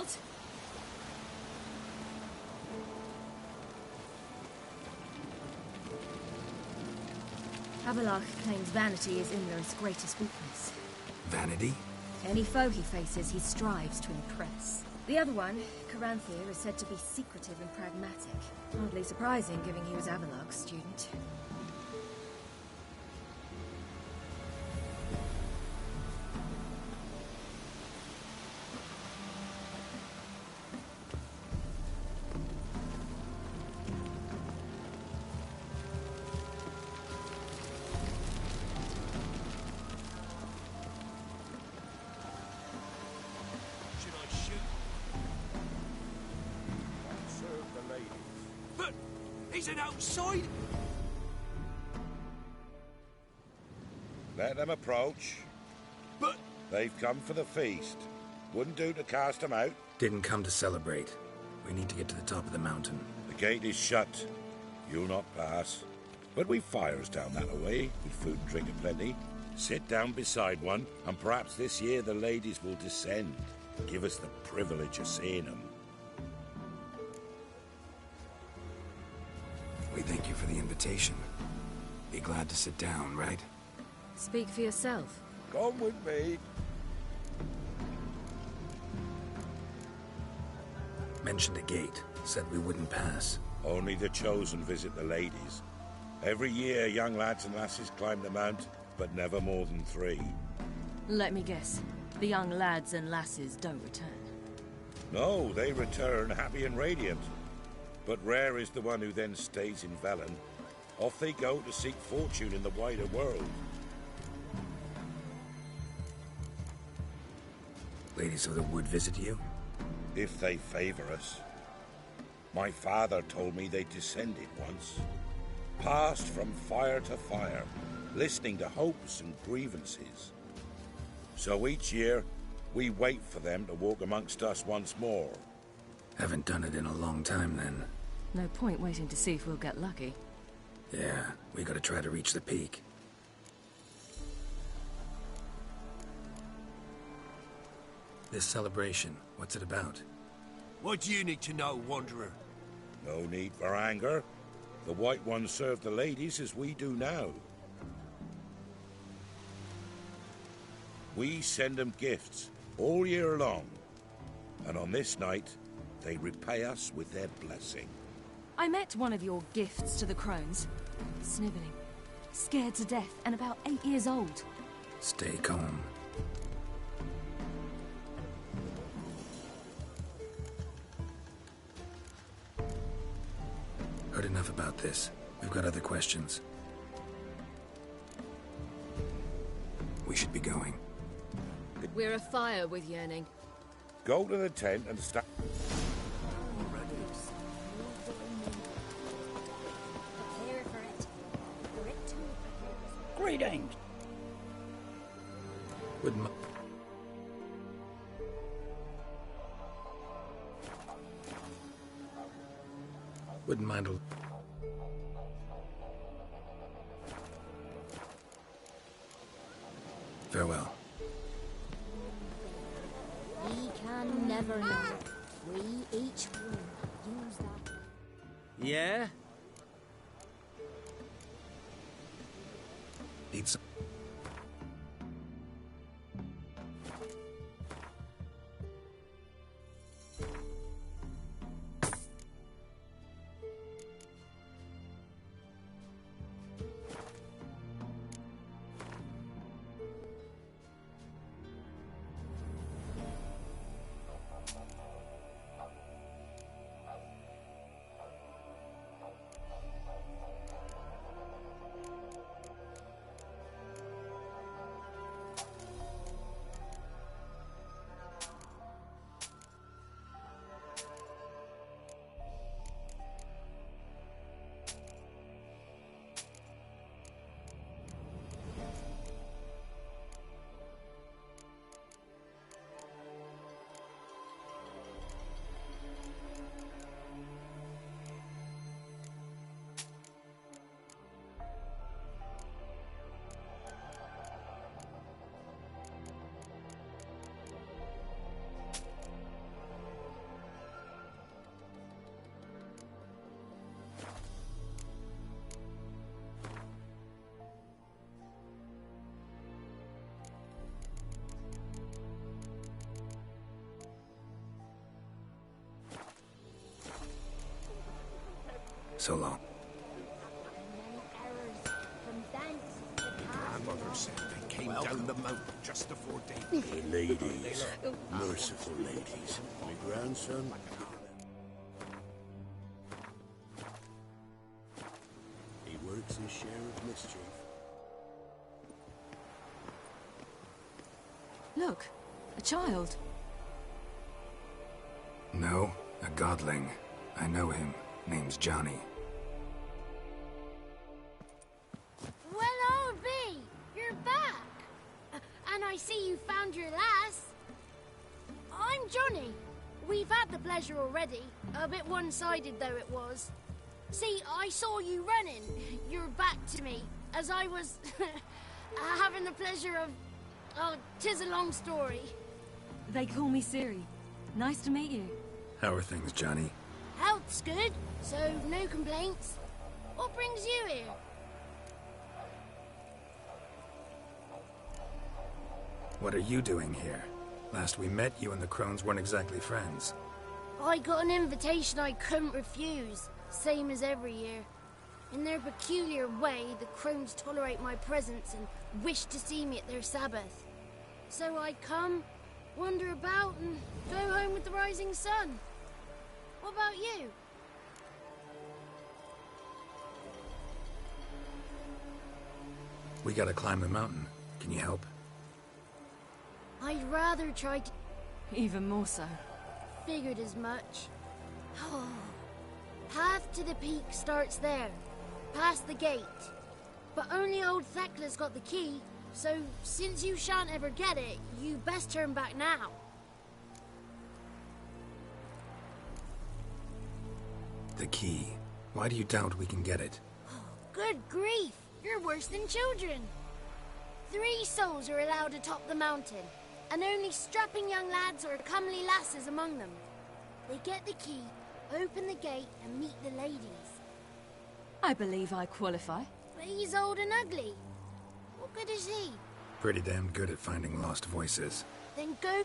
What? Abelard claims vanity is Imler's greatest weakness. Vanity? Any foe he faces, he strives to impress. The other one, Caranthir, is said to be secretive and pragmatic. Hardly surprising, given he was Abelard's student. Outside? Let them approach. But... They've come for the feast. Wouldn't do to cast them out. Didn't come to celebrate. We need to get to the top of the mountain. The gate is shut. You'll not pass. But we've fires down that way, with food and drink aplenty. Sit down beside one, and perhaps this year the ladies will descend. Give us the privilege of seeing them. We thank you for the invitation. Be glad to sit down, right? Speak for yourself. Come with me. Mentioned a gate. Said we wouldn't pass. Only the chosen visit the ladies. Every year, young lads and lasses climb the mount, but never more than 3. Let me guess. The young lads and lasses don't return. No, they return happy and radiant. But rare is the one who then stays in Velen. Off they go to seek fortune in the wider world. Ladies of the Wood visit you? If they favor us. My father told me they descended once. Passed from fire to fire, listening to hopes and grievances. So each year, we wait for them to walk amongst us once more. Haven't done it in a long time, then. No point waiting to see if we'll get lucky. Yeah, we gotta try to reach the peak. This celebration, what's it about? What do you need to know, Wanderer? No need for anger. The White Ones serve the ladies as we do now. We send them gifts all year long. And on this night, they repay us with their blessing. I met one of your gifts to the crones. Sniveling. Scared to death and about 8 years old. Stay calm. Heard enough about this. We've got other questions. We should be going. We're afire with yearning. Go to the tent and start. Greetings. Wouldn't mind a... Farewell. We can never know. We each will use that. Yeah? Need some... So long. Many errors from thence the Grandmother said they came down the mountain just before day. Hey, ladies. Merciful ladies. My grandson. He works his share of mischief. Look, a child. No, a godling. I know him. Name's Johnny. Well, old B, you're back. And I see you found your lass. I'm Johnny. We've had the pleasure already. A bit one-sided though it was. See, I saw you running. Your back to me, as I was having the pleasure of... Oh, 'tis a long story. They call me Ciri. Nice to meet you. How are things, Johnny? Health's good, so no complaints. What brings you here? What are you doing here? Last we met, you and the Crones weren't exactly friends. I got an invitation I couldn't refuse, same as every year. In their peculiar way, the Crones tolerate my presence and wish to see me at their Sabbath. So I come, wander about, and go home with the rising sun. What about you? We gotta climb the mountain. Can you help? I'd rather try to... Even more so. Figured as much. Path to the peak starts there, past the gate. But only old Thekla's got the key, so since you shan't ever get it, you best turn back now. The key. Why do you doubt we can get it? Good grief, you're worse than children. 3 souls are allowed atop the mountain, and only strapping young lads or comely lasses among them. They get the key, open the gate, and meet the ladies. I believe I qualify. But he's old and ugly. What good is he? Pretty damn good at finding lost voices. Then go...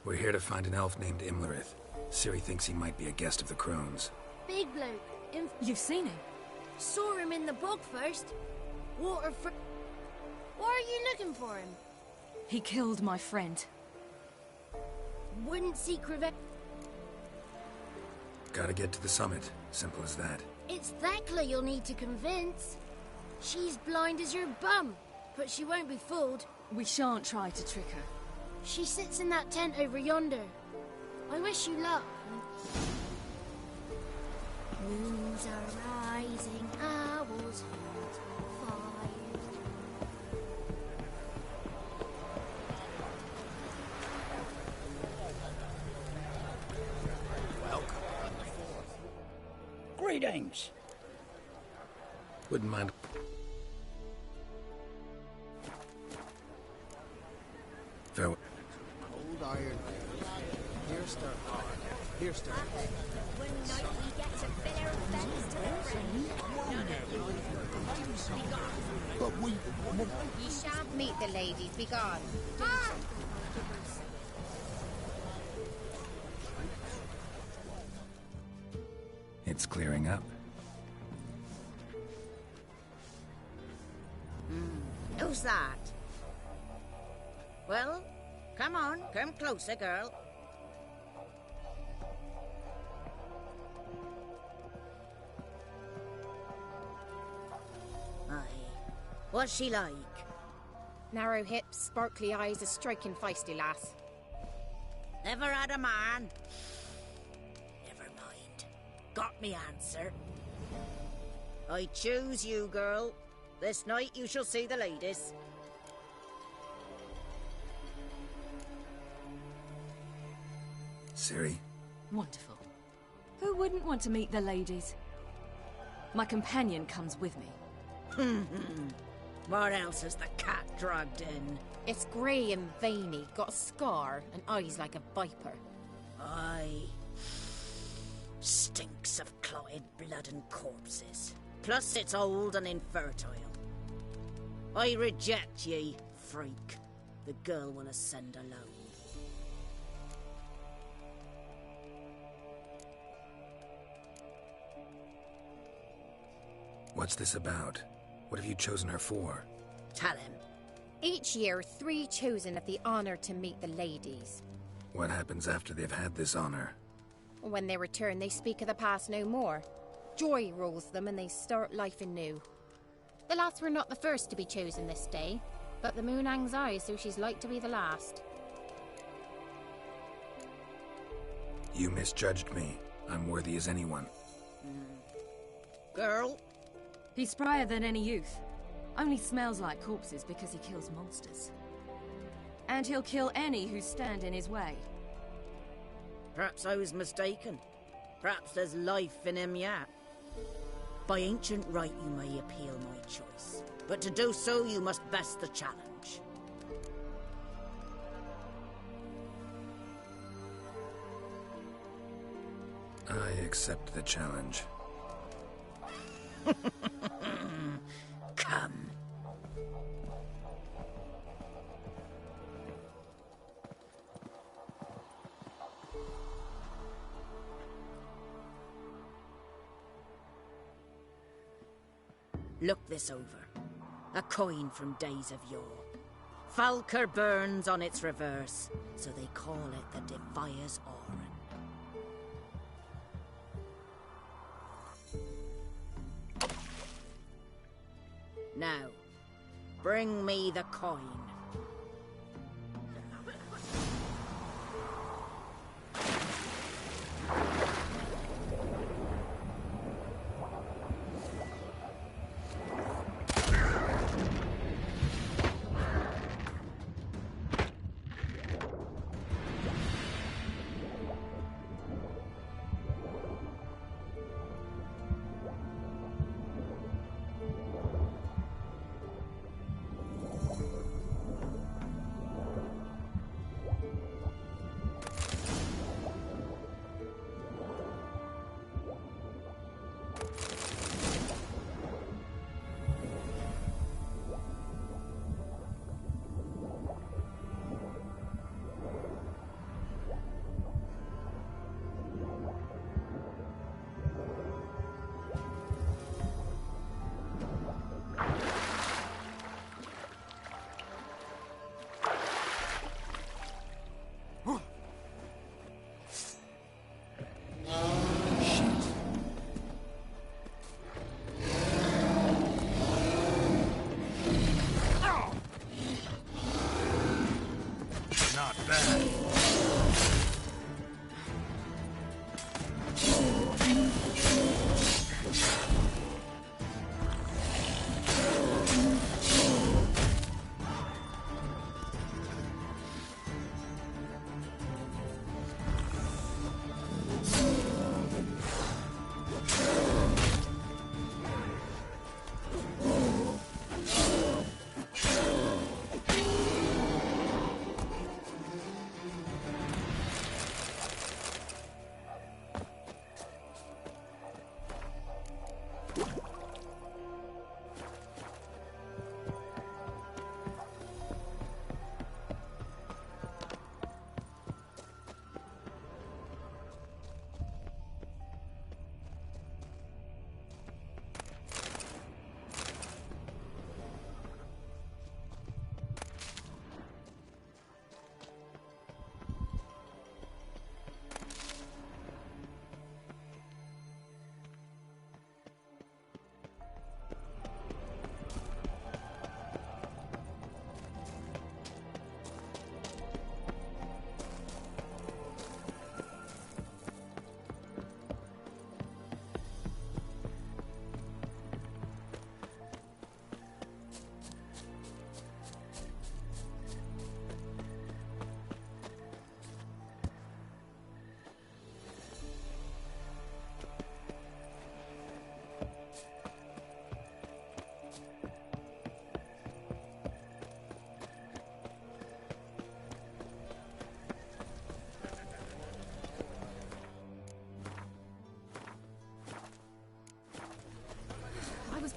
We're here to find an elf named Imlerith. Ciri thinks he might be a guest of the Crones. Big bloke. You've seen him? Saw him in the bog first. Water for... Why are you looking for him? He killed my friend. Wouldn't seek revenge. Gotta get to the summit. Simple as that. It's Thekla you'll need to convince. She's blind as your bum, but she won't be fooled. We shan't try to trick her. She sits in that tent over yonder. I wish you luck. Moons are rising, owls fire. Greetings. Wouldn't mind. Farewell. Old iron. Here's the heart. Here's the One night we get to fill our bellies to the brim. But we... Ye shan't meet the ladies. Be gone. Ah! It's clearing up. Who's that? Well, come on. Come closer, girl. Aye. What's she like? Narrow hips, sparkly eyes, a striking feisty lass. Never had a man. Never mind. Got me answer. I choose you, girl. This night you shall see the ladies. Ciri? Wonderful. Who wouldn't want to meet the ladies? My companion comes with me. What else has the cat dragged in? It's grey and veiny, got a scar, and eyes like a viper. Aye. Stinks of clotted blood and corpses. Plus it's old and infertile. I reject ye, freak. The girl will ascend alone. What's this about? What have you chosen her for? Tell him. Each year, 3 chosen have the honor to meet the ladies. What happens after they've had this honor? When they return, they speak of the past no more. Joy rules them and they start life anew. The lass were not the first to be chosen this day, but the moon hangs high, so she's like to be the last. You misjudged me. I'm worthy as anyone. Girl? He's sprier than any youth. Only smells like corpses because he kills monsters. And he'll kill any who stand in his way. Perhaps I was mistaken. Perhaps there's life in him yet. By ancient right you may appeal my choice, but to do so you must best the challenge. I accept the challenge. Come. Look this over. A coin from days of yore. Falker burns on its reverse, so they call it the Defier's Oran. Now, bring me the coin.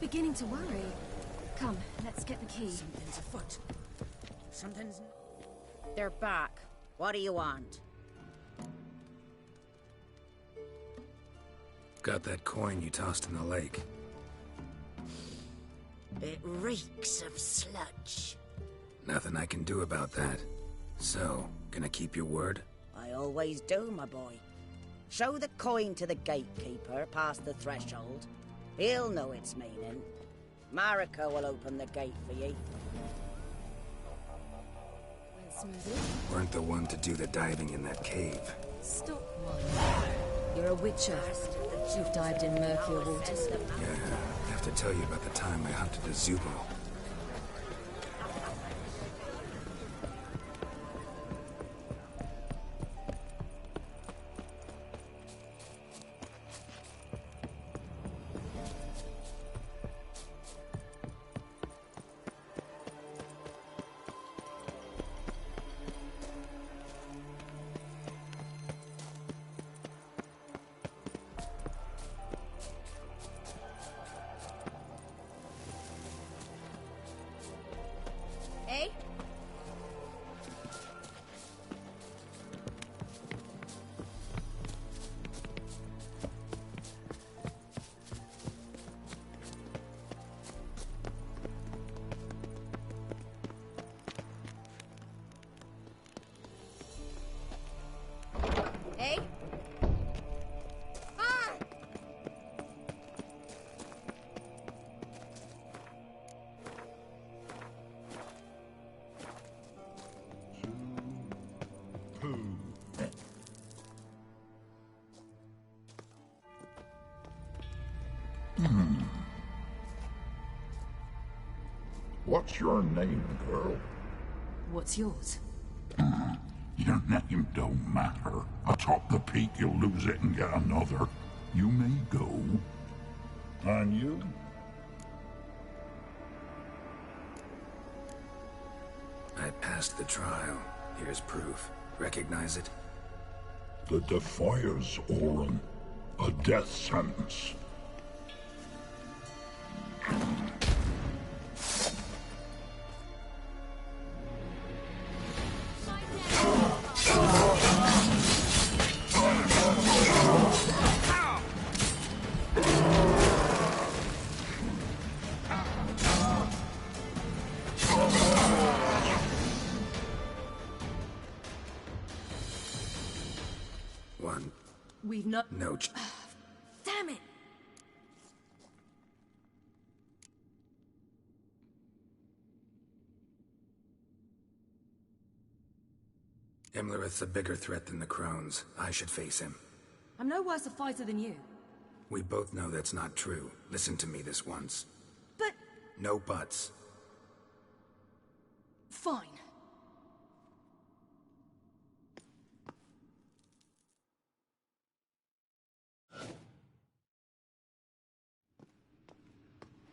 Beginning to worry. Come, let's get the key. Something's afoot. Something's... They're back. What do you want? Got that coin you tossed in the lake. It reeks of sludge. Nothing I can do about that. So, gonna keep your word? I always do, my boy. Show the coin to the gatekeeper past the threshold. He'll know its meaning. Marika will open the gate for ye. Went smoothly. Weren't the one to do the diving in that cave. Stop whining. You're a witcher. You've dived in murkier waters. Yeah, I have to tell you about the time I hunted a Zubo. Eh? Eh? Ah! What's your name, girl? What's yours? Your name don't matter. Atop the peak, you'll lose it and get another. You may go. And you? I passed the trial. Here's proof. Recognize it? The Defier's Orin. A death sentence. One. We've not... No. Damn it! Imlerith's a bigger threat than the Crones. I should face him. I'm no worse a fighter than you. We both know that's not true. Listen to me this once. But... No buts. Fine.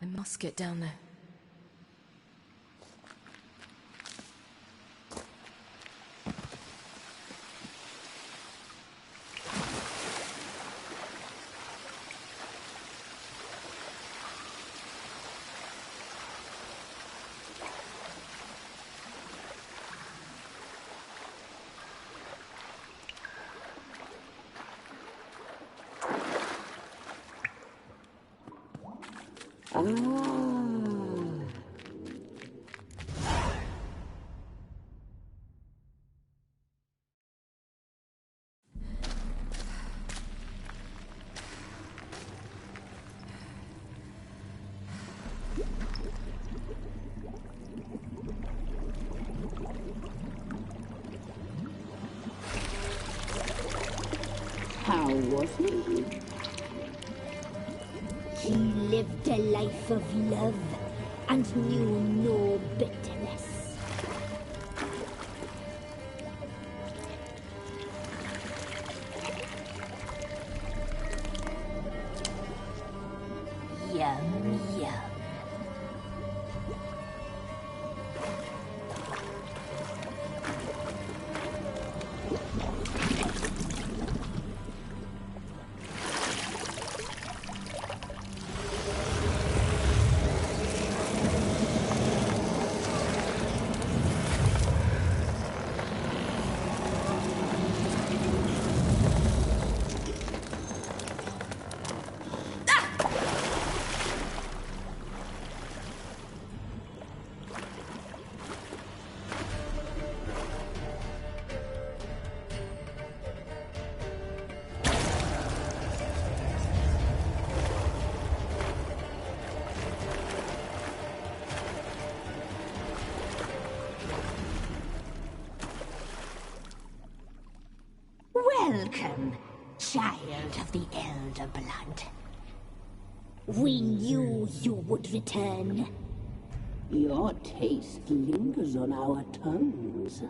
I must get down there. How was he? He lived a life of love and knew no bitterness. Yum, yum. Welcome, child of the Elder Blood. We knew you would return. Your taste lingers on our tongues.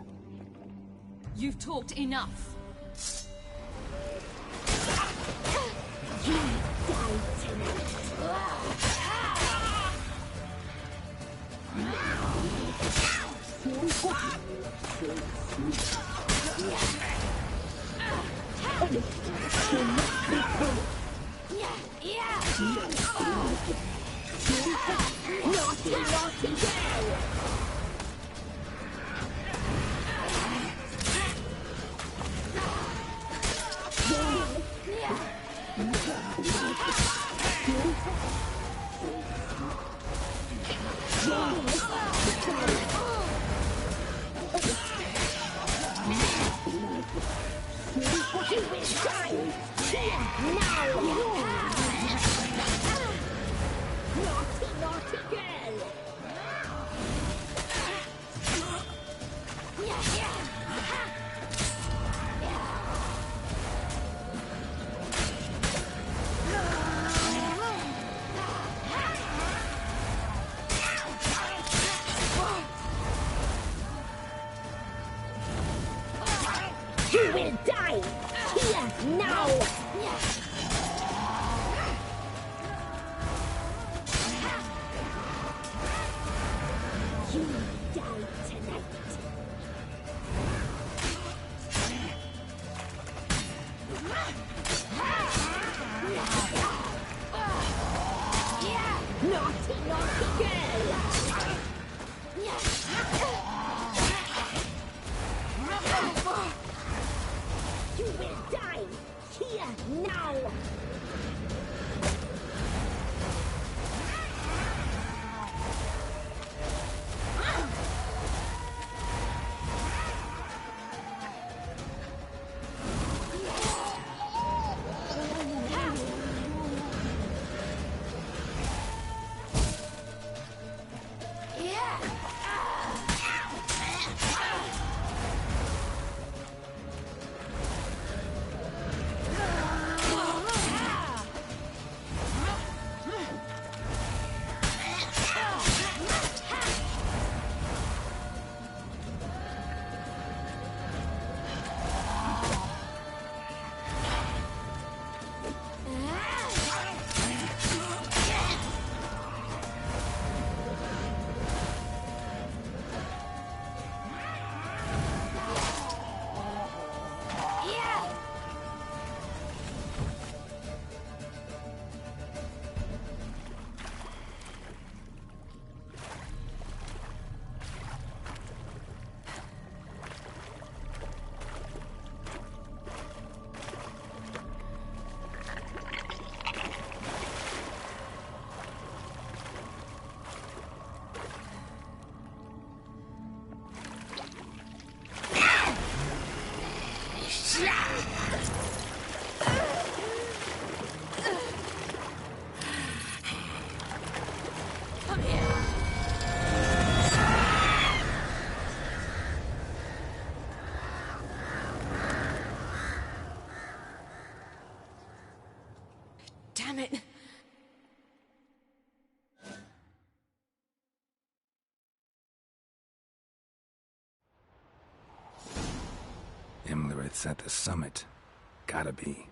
You've talked enough. You die tonight. Naughty girl! You will die! Here, now! You die tonight. Naughty, naughty girl! You will die here now! Damn it. Imlerith's at the summit. Gotta be.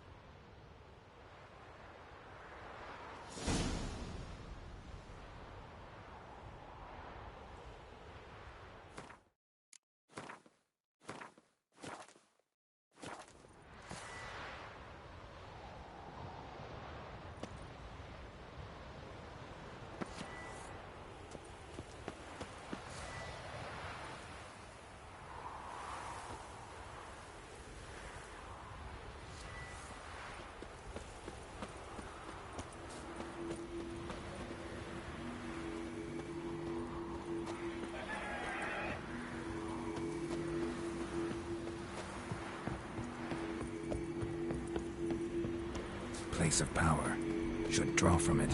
Place of power. Should draw from it.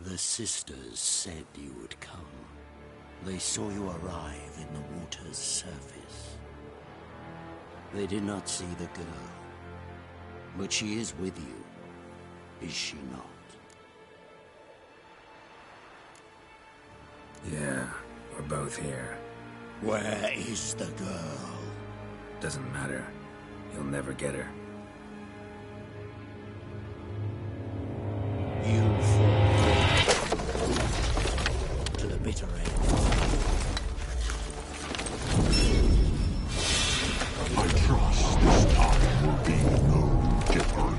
The sisters said you would come. They saw you arrive in the water's surface. They did not see the girl. But she is with you, is she not? Yeah, we're both here. Where is the girl? Doesn't matter. You'll never get her. You fall to the bitter end. I trust this time will be no different.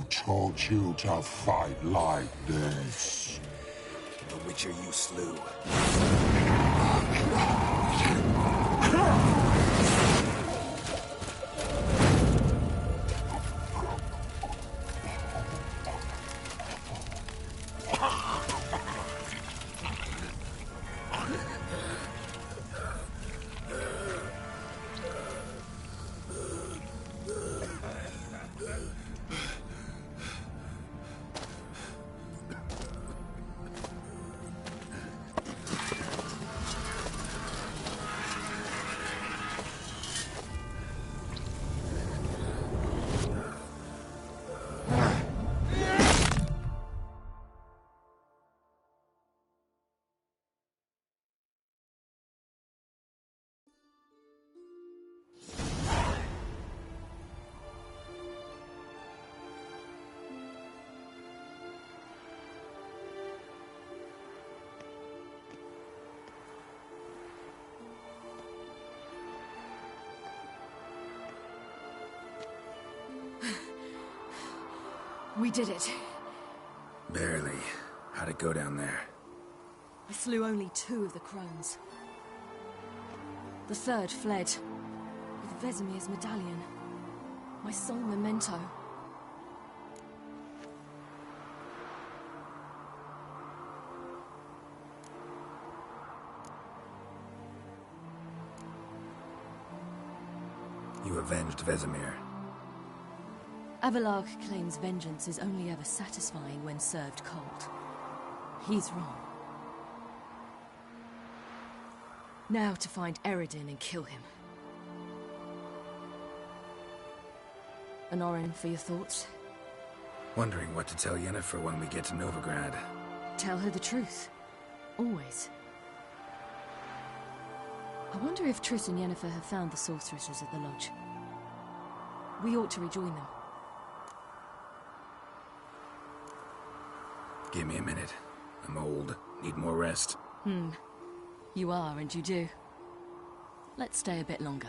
Taught you to fight like this? The Witcher you slew. We did it. Barely. How'd it go down there? I slew only 2 of the crones. The third fled, with Vesemir's medallion. My sole memento. You avenged Vesemir. Avalark claims vengeance is only ever satisfying when served cold. He's wrong. Now to find Eredin and kill him. Anorin, for your thoughts? Wondering what to tell Yennefer when we get to Novigrad. Tell her the truth. Always. I wonder if Triss and Yennefer have found the sorceresses at the lodge. We ought to rejoin them. Give me a minute. I'm old. Need more rest. You are, and you do. Let's stay a bit longer.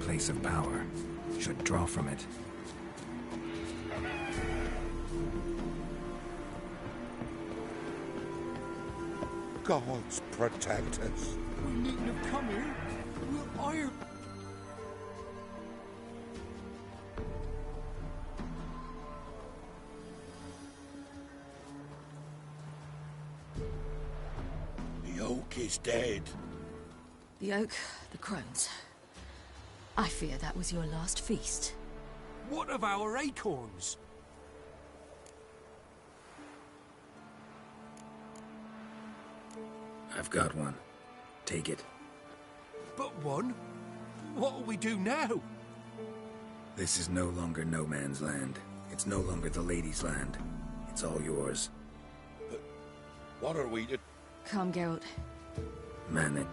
Place of power. Should draw from it. Gods protect us. We needn't have come here. We're iron. The oak is dead. The oak, the crones. I fear that was your last feast. What of our acorns? I've got one. Take it. But one? What'll we do now? This is no longer no man's land. It's no longer the lady's land. It's all yours. But what are we to... Come, Geralt. Man it.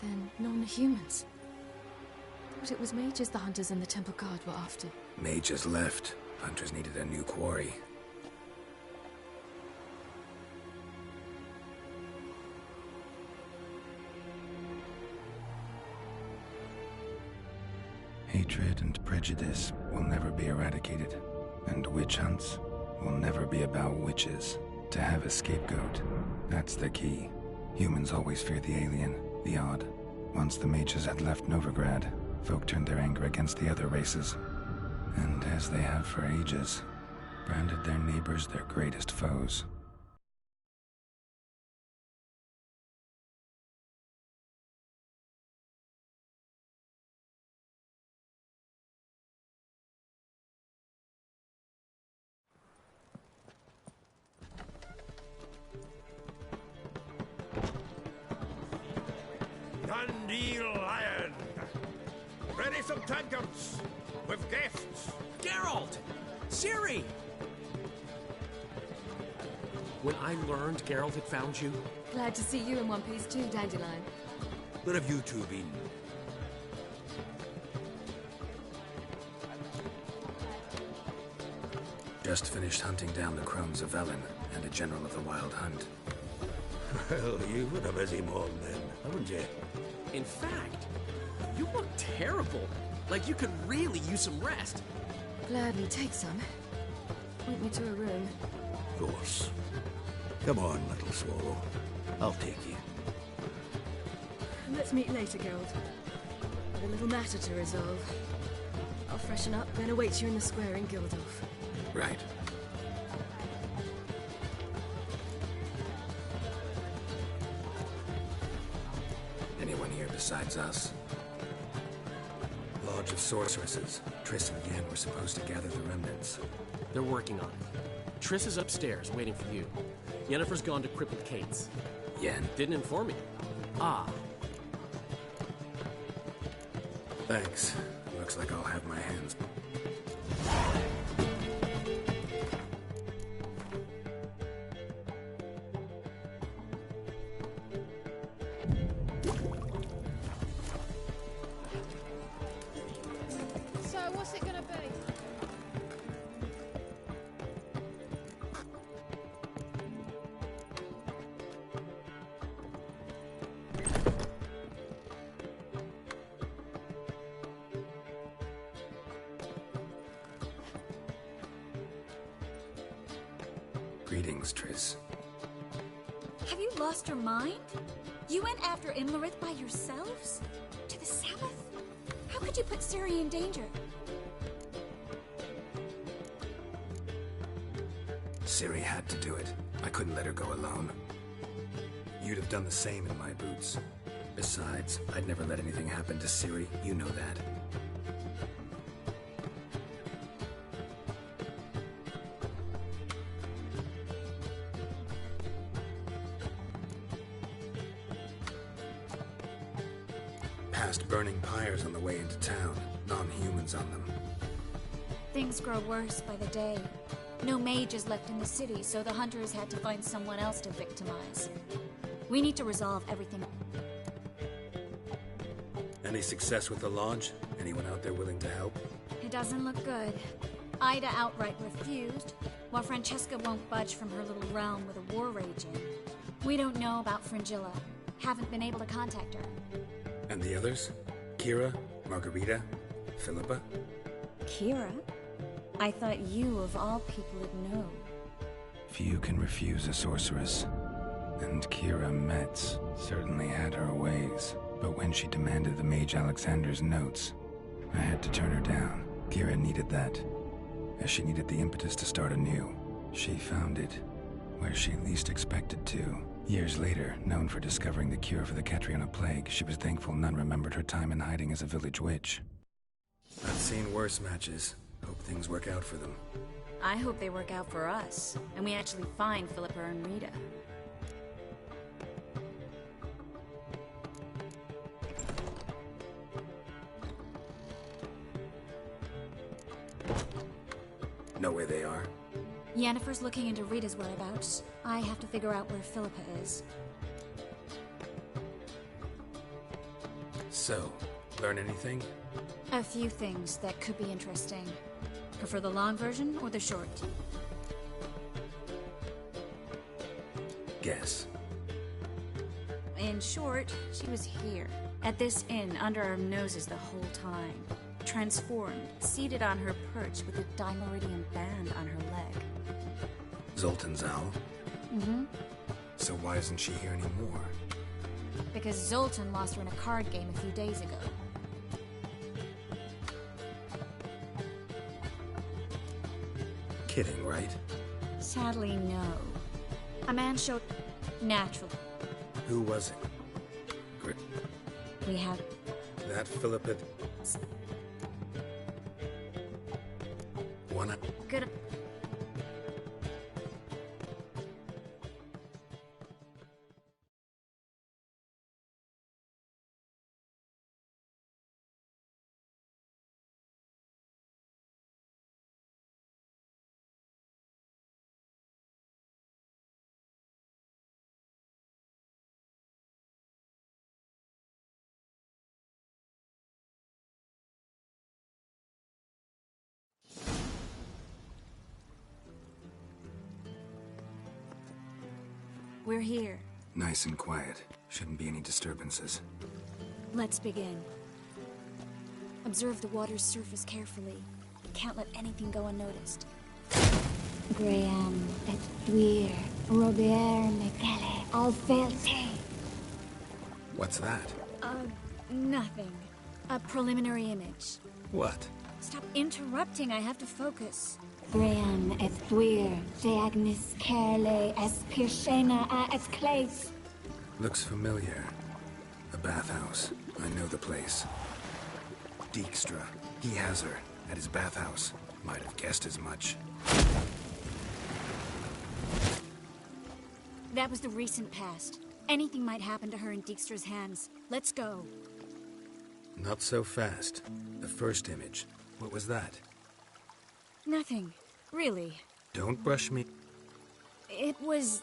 Then non-humans. But it was mages the hunters and the temple guard were after. Mages left. Hunters needed a new quarry. Hatred and prejudice will never be eradicated, and witch hunts will never be about witches. To have a scapegoat, that's the key. Humans always fear the alien, the odd. Once the mages had left Novigrad, folk turned their anger against the other races. And as they have for ages, branded their neighbors their greatest foes. Dundee Lion! Ready some tankards! With guests! Geralt! Ciri! When I learned Geralt had found you... Glad to see you in one piece too, Dandelion. Where have you two been? Just finished hunting down the crones of Velen and a general of the Wild Hunt. Well, you've had a busy morning then, haven't you? In fact, you look terrible. Like you could really use some rest. Gladly take some. Point me to a room. Of course. Come on, little swallow. I'll take you. Let's meet later, Geralt. I've a little matter to resolve. I'll freshen up, then await you in the square in Gildorf. Right. Anyone here besides us? Lodge of Sorceresses. Triss and Yen were supposed to gather the remnants. They're working on it. Triss is upstairs, waiting for you. Yennefer's gone to Crippled Kate's. Yen? Didn't inform me. Ah. Thanks. Looks like I'll have my hands... So, what's it gonna be? Greetings, Triss. Have you lost your mind? You went after Imlerith by yourselves? To the Sabbath? How could you put Ciri in danger? Ciri had to do it. I couldn't let her go alone. You'd have done the same in my boots. Besides, I'd never let anything happen to Ciri. You know that. Past burning pyres on the way into town. Non-humans on them. Things grow worse by the day. No mages left in the city, so the hunters had to find someone else to victimize. We need to resolve everything. Any success with the launch? Anyone out there willing to help? It doesn't look good. Ida outright refused, while Francesca won't budge from her little realm with a war raging. We don't know about Fringilla. Haven't been able to contact her. And the others? Kira? Margarita? Philippa? Kira? I thought you, of all people, would know. Few can refuse a sorceress. And Kira Metz certainly had her ways. But when she demanded the Mage Alexander's notes, I had to turn her down. Kira needed that, as she needed the impetus to start anew. She found it where she least expected to. Years later, known for discovering the cure for the Catriona plague, she was thankful none remembered her time in hiding as a village witch. I've seen worse matches. Hope things work out for them. I hope they work out for us, and we actually find Philippa and Rita. Know where they are? Yennefer's looking into Rita's whereabouts. I have to figure out where Philippa is. So, learn anything? A few things that could be interesting. Prefer the long version or the short? Guess. In short, she was here, at this inn, under our noses the whole time. Transformed, seated on her perch with a dimeridium band on her leg. Zoltan's owl? Mm-hmm. So why isn't she here anymore? Because Zoltan lost her in a card game a few days ago. Kidding, right? Sadly, no. A man showed... naturally. Who was it? We have... That Philippa... One... Good... We're here. Nice and quiet. Shouldn't be any disturbances. Let's begin. Observe the water's surface carefully. Can't let anything go unnoticed. Graham, et thuir, Robert Mekele, Alfelte. What's that? Nothing. A preliminary image. What? Stop interrupting, I have to focus. Graham, et thuir, Deagnis Kerle, es Pirshena a es Claes. Looks familiar. The bathhouse. I know the place. Dijkstra. He has her. At his bathhouse. Might have guessed as much. That was the recent past. Anything might happen to her in Dijkstra's hands. Let's go. Not so fast. The first image. What was that? Nothing. Really. Don't brush me. It was...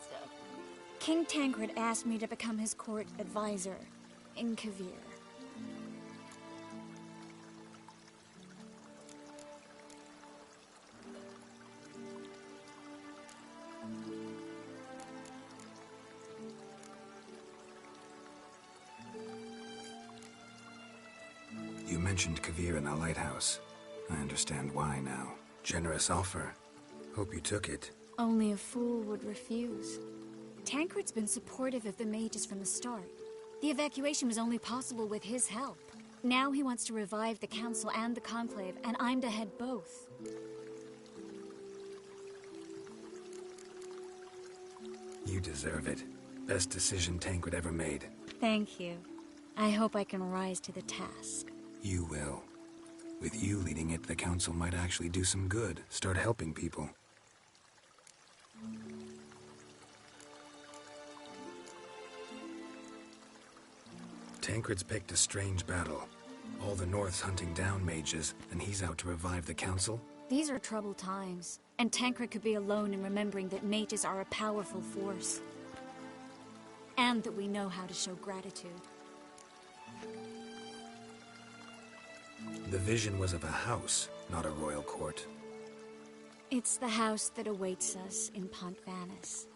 King Tancred asked me to become his court advisor in Kavir. You mentioned Kavir in the lighthouse. I understand why now. Generous offer. Hope you took it. Only a fool would refuse. Tancred's been supportive of the mages from the start. The evacuation was only possible with his help. Now he wants to revive the council and the conclave, and I'm to head both. You deserve it. Best decision Tancred ever made. Thank you. I hope I can rise to the task. You will. With you leading it, the council might actually do some good. Start helping people. Tancred's picked a strange battle. All the North's hunting down mages, and he's out to revive the council? These are troubled times, and Tancred could be alone in remembering that mages are a powerful force. And that we know how to show gratitude. The vision was of a house, not a royal court. It's the house that awaits us in Pont Vanis.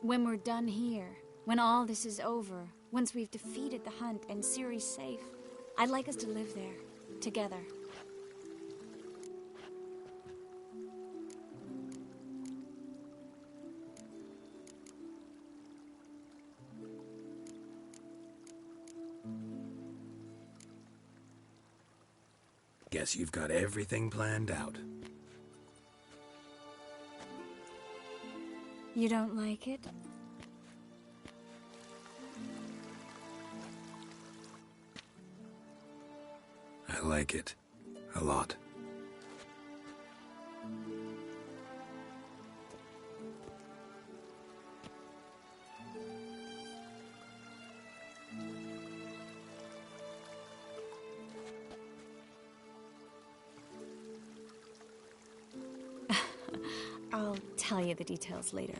When we're done here, when all this is over, once we've defeated the hunt and Ciri's safe, I'd like us to live there, together. Guess you've got everything planned out. You don't like it? I like it. A lot. I'll tell you the details later.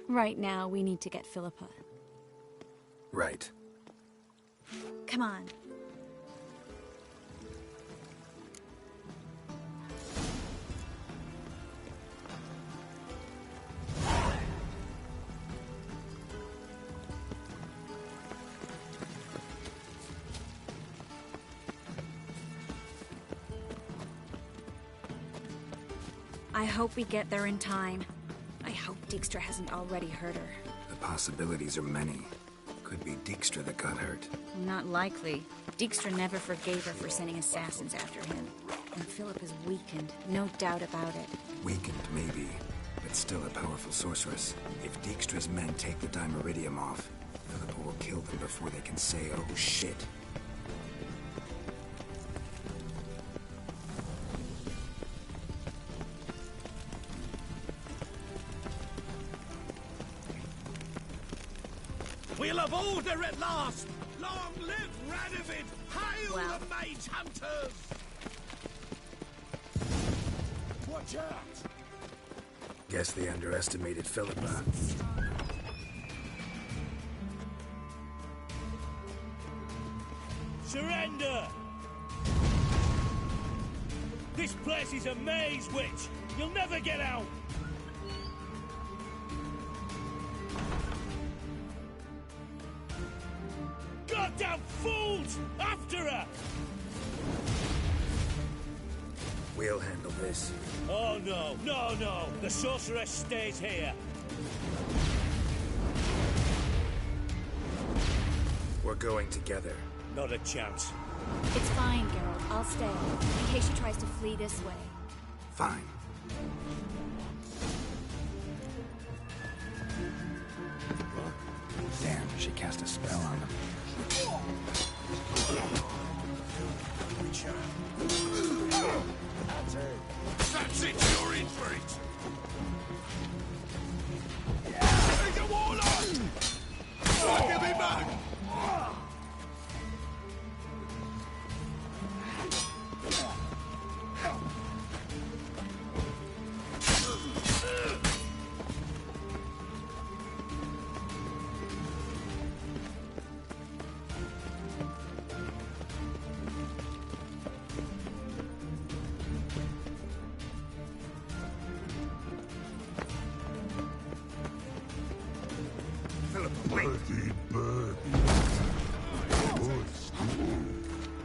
Right now, we need to get Philippa. Right. Come on. I hope we get there in time. I hope Dijkstra hasn't already hurt her. The possibilities are many. Could be Dijkstra that got hurt. Not likely. Dijkstra never forgave her for sending assassins after him. And Philip is weakened, no doubt about it. Weakened, maybe, but still a powerful sorceress. If Dijkstra's men take the Dimeridium off, Philippa will kill them before they can say, oh shit. We'll have order at last! Long live Radovid! Hail the mage hunters! Watch out! Guess they underestimated Philippa. Surrender! This place is a maze, witch! You'll never get out! Goddamn fools! After her! We'll handle this. Oh no, no, no! The sorceress stays here. We're going together. Not a chance. It's fine, Geralt. I'll stay, in case she tries to flee this way. Fine. Damn, she cast a spell on them. That's it, you're in for it! Take the wall on! Give me back!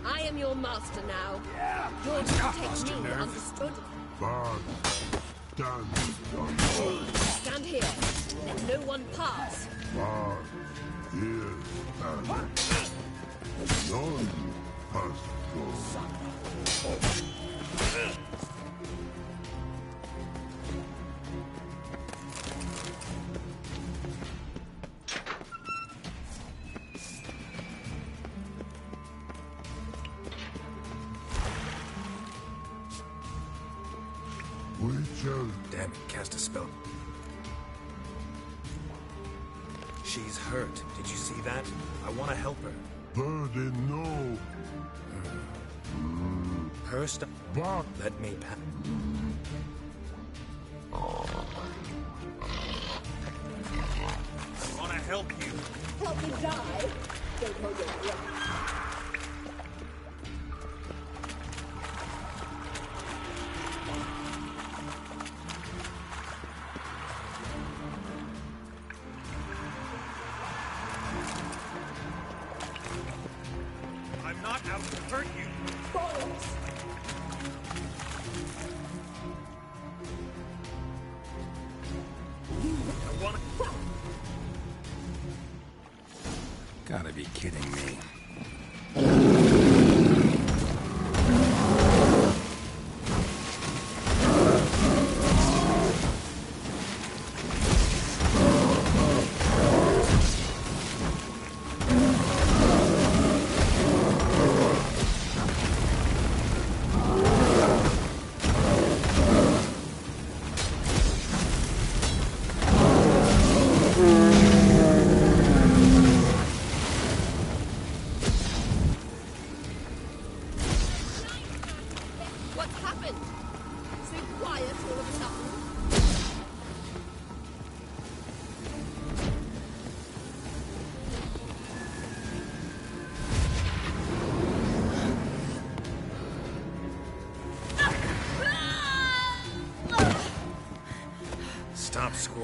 I am your master now. You're to take me, understood? Stand here. Let no one pass. Damn it, cast a spell. She's hurt. Did you see that? I want to help her. Birdie, no. Her stuff. Let me pass. I want to help you. Help me die? Don't hold your breath. I'm not out to hurt you. I want to... Gotta be kidding me.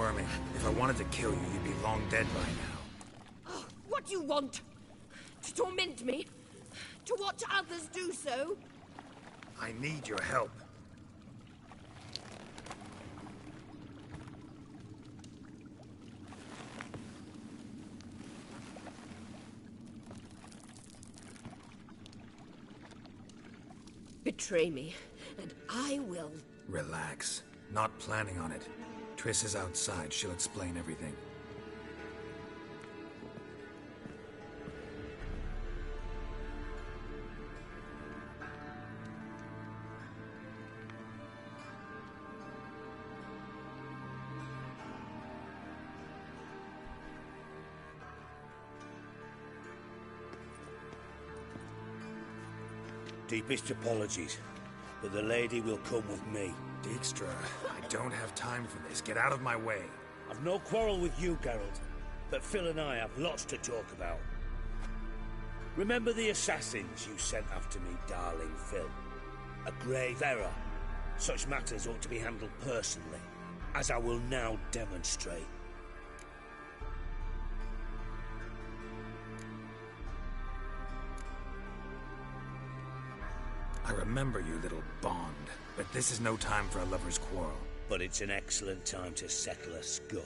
confirming. If I wanted to kill you, you'd be long dead by now. Oh, what do you want? To torment me? To watch others do so? I need your help. Betray me, and I will. Relax. Not planning on it. Triss is outside. She'll explain everything. Deepest apologies, but the lady will come with me. Dijkstra, I don't have time for this. Get out of my way. I've no quarrel with you, Geralt, but Phil and I have lots to talk about. Remember the assassins you sent after me, darling Phil? A grave error. Such matters ought to be handled personally, as I will now demonstrate. I remember you, little Bond, but this is no time for a lover's quarrel. But it's an excellent time to settle a score.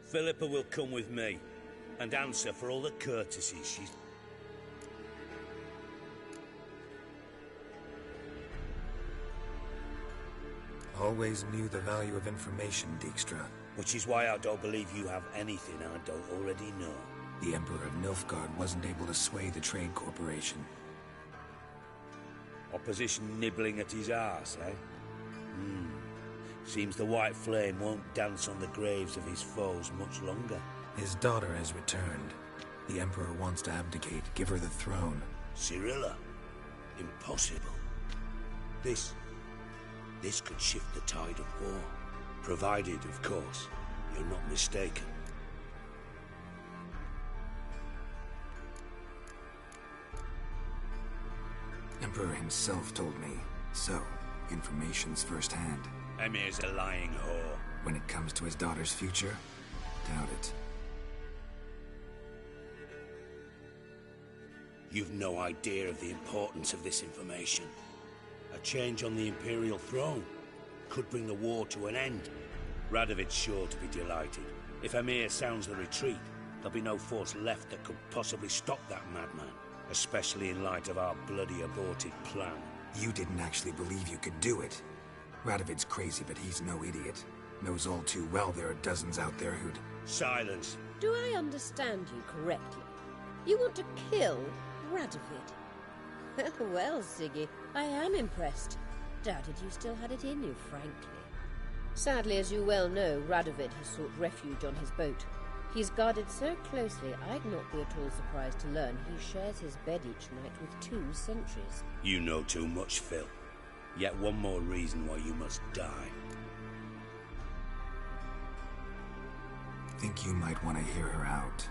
Philippa will come with me, and answer for all the courtesies she's... Always knew the value of information, Dijkstra. Which is why I don't believe you have anything I don't already know. The Emperor of Nilfgaard wasn't able to sway the Trade Corporation. Opposition nibbling at his arse, eh? Seems the White Flame won't dance on the graves of his foes much longer. His daughter has returned. The Emperor wants to abdicate, give her the throne. Cirilla? Impossible. This could shift the tide of war. Provided, of course, you're not mistaken. Emperor himself told me. So, information's firsthand. Emir's a lying whore. When it comes to his daughter's future, doubt it. You've no idea of the importance of this information. A change on the Imperial throne could bring the war to an end. Radovid's sure to be delighted. If Emir sounds the retreat, there'll be no force left that could possibly stop that madman. Especially in light of our bloody aborted plan. You didn't actually believe you could do it. Radovid's crazy, but he's no idiot. Knows all too well there are dozens out there who'd... Silence! Do I understand you correctly? You want to kill Radovid? Well, Siggy, I am impressed. Doubted you still had it in you, frankly. Sadly, as you well know, Radovid has sought refuge on his boat. He's guarded so closely, I'd not be at all surprised to learn he shares his bed each night with 2 sentries. You know too much, Phil. Yet one more reason why you must die. Think you might want to hear her out.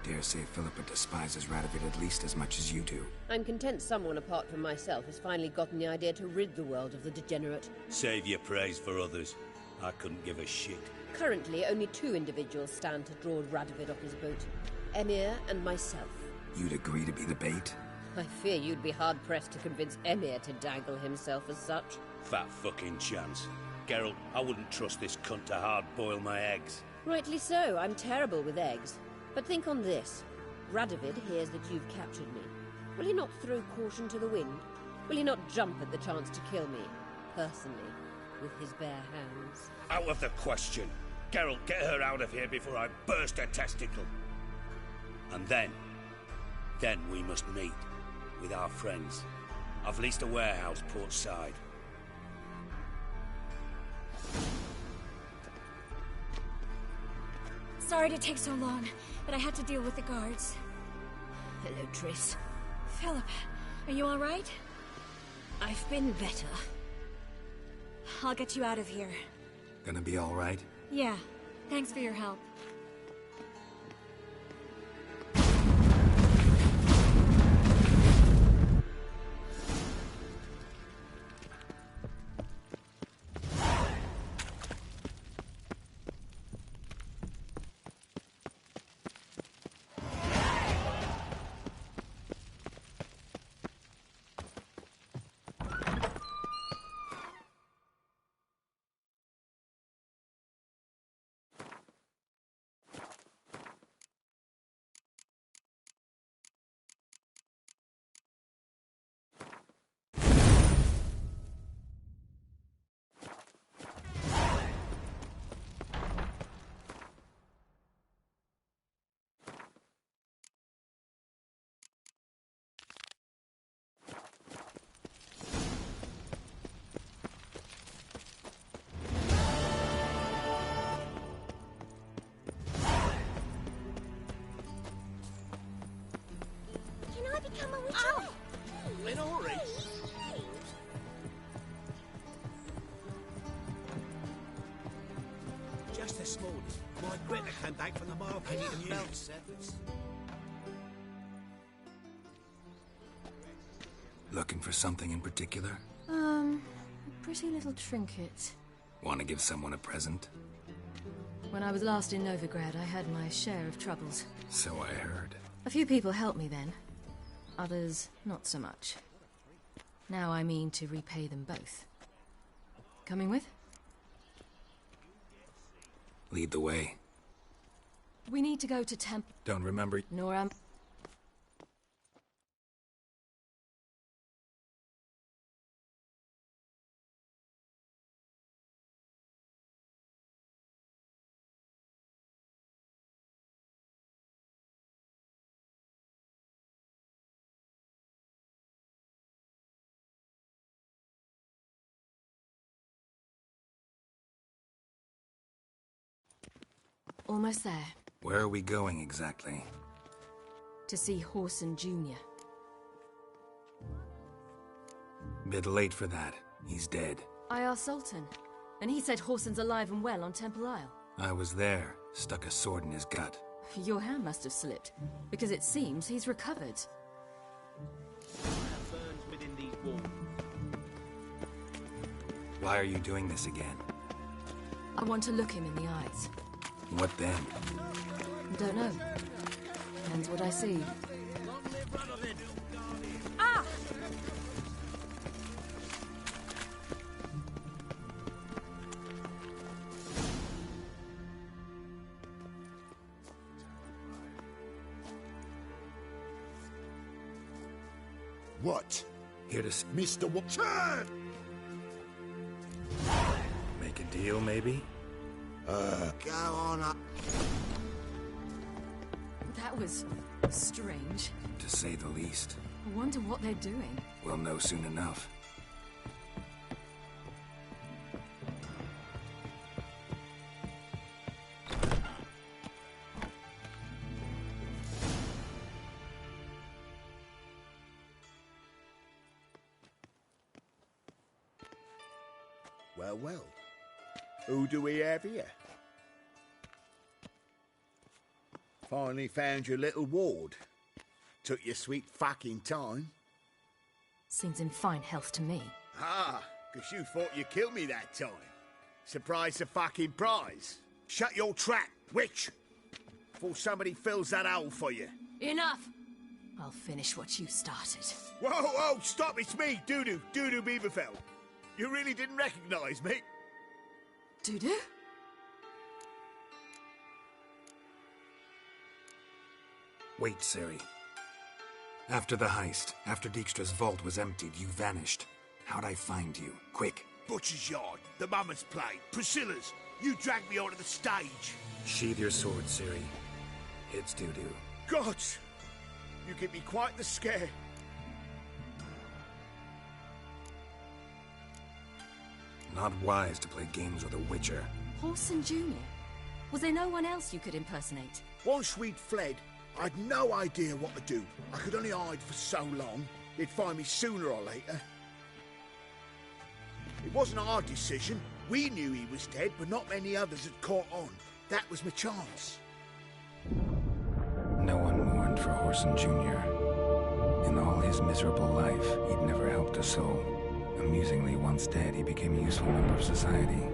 Dare say Philippa despises Radovid at least as much as you do. I'm content someone apart from myself has finally gotten the idea to rid the world of the degenerate. Save your praise for others. I couldn't give a shit. Currently, only 2 individuals stand to draw Radovid off his boat. Emir and myself. You'd agree to be the bait? I fear you'd be hard-pressed to convince Emir to dangle himself as such. Fat fucking chance. Geralt, I wouldn't trust this cunt to hard-boil my eggs. Rightly so. I'm terrible with eggs. But think on this. Radovid hears that you've captured me. Will he not throw caution to the wind? Will he not jump at the chance to kill me, personally, with his bare hands? Out of the question. Geralt, get her out of here before I burst a testicle. And then we must meet with our friends. I've leased a warehouse port side. Sorry to take so long, but I had to deal with the guards. Hello, Triss. Philip, are you all right? I've been better. I'll get you out of here. Gonna be all right? Yeah. Thanks for your help. Come on, I need a melt. Looking for something in particular? A pretty little trinket. Want to give someone a present? When I was last in Novigrad, I had my share of troubles. So I heard. A few people helped me then. Others, not so much. Now I mean to repay them both. Coming with? Lead the way. We need to go to Temp... Don't remember... Nora... Almost there. Where are we going exactly? To see Horson Jr. Bit late for that. He's dead. I asked Sultan, and he said Horson's alive and well on Temple Isle. I was there. Stuck a sword in his gut. Your hand must have slipped, because it seems he's recovered. Why are you doing this again? I want to look him in the eyes. What then? Don't know. Depends what I see. Ah! What? Here to Mr. Watcher! Make a deal, maybe? Go on up. That was strange. To say the least. I wonder what they're doing. We'll know soon enough. Well, well. Who do we have here? Finally found your little ward. Took your sweet fucking time. Seems in fine health to me. Ah, 'cause you thought you killed me that time. Surprise the fucking prize. Shut your trap, witch! Before somebody fills that hole for you. Enough! I'll finish what you started. Whoa, whoa, stop, it's me, Dudu Beaverfell. You really didn't recognise me? Dudu? Wait, Ciri. After the heist, after Dijkstra's vault was emptied, you vanished. How'd I find you? Quick. Butcher's Yard, the Mama's Plate, Priscilla's. You dragged me onto the stage. Sheathe your sword, Ciri. It's Dudu. Gods! You give me quite the scare. Not wise to play games with a witcher. Horson Jr.? Was there no one else you could impersonate? Once we'd fled, I'd no idea what to do. I could only hide for so long. They'd find me sooner or later. It wasn't our decision. We knew he was dead, but not many others had caught on. That was my chance. No one mourned for Horson Jr. In all his miserable life, he'd never helped a soul. Amusingly, once dead, he became a useful member of society.